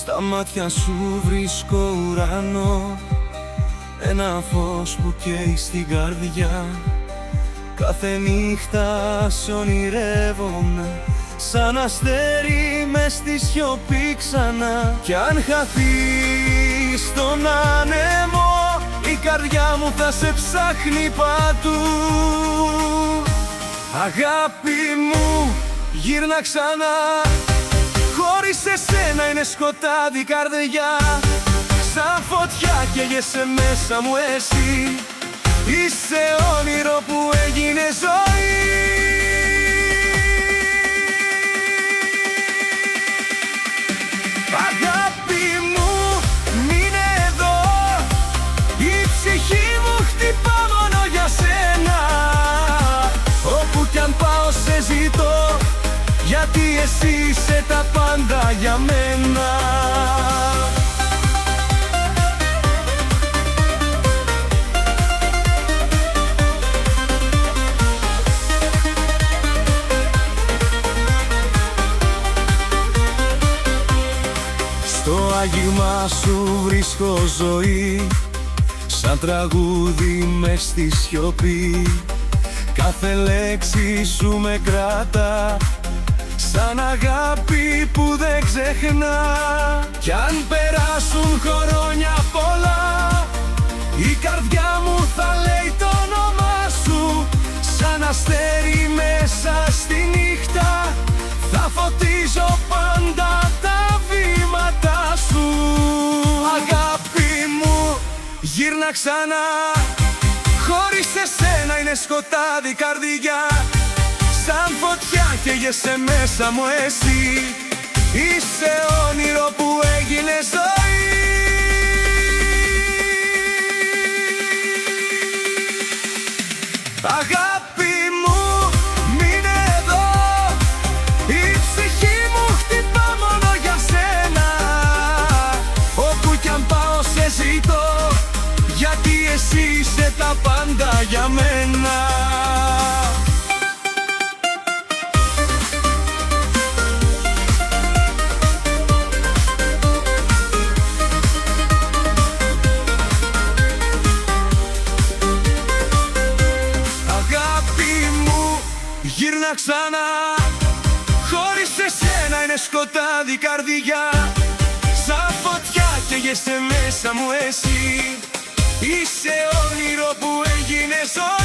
Στα μάτια σου βρίσκω ουρανό, ένα φως που καίει στην καρδιά. Κάθε νύχτα σε ονειρεύομαι, σαν αστέρι μες στη σιωπή ξανά. Κι αν χαθείς στον άνεμο, η καρδιά μου θα σε ψάχνει παντού. Αγάπη μου, γύρνα ξανά, χωρίς εσένα είναι σκοτάδι καρδιά. Σαν φωτιά καίγεσαι μέσα μου εσύ, είσαι όνειρο που έγινε ζωή. Αγάπη μου, μείνε εδώ, η ψυχή μου χτυπά μόνο για σένα. Όπου κι αν πάω σε ζητώ, γιατί εσύ είσαι τα πάντα για μένα. Στο άγγιγμα σου βρίσκω ζωή, σαν τραγούδι μες στη σιωπή. Κάθε λέξη σου με κρατά, σαν αγάπη που δεν ξεχνά. Κι αν περάσουν χρόνια πολλά, η καρδιά μου θα λέει το όνομά σου. Σαν αστέρι μέσα στη νύχτα, θα φωτίζω πάντα τα βήματά σου. Αγάπη μου, γύρνα ξανά, χωρίς εσένα είναι σκοτάδι καρδιά. Σαν φωτιά καίγεσαι μέσα μου εσύ, είσαι όνειρο που έγινε ζωή. Αγάπη μου, μείνε εδώ, η ψυχή μου χτυπά μόνο για σένα. Όπου κι αν πάω σε ζητώ, γιατί εσύ είσαι τα πάντα για μένα. Γύρνα ξανά, χωρίς εσένα είναι σκοτάδι καρδιά. Σαν φωτιά καίγεσαι μέσα μου εσύ, είσαι όνειρο που έγινε ζωή.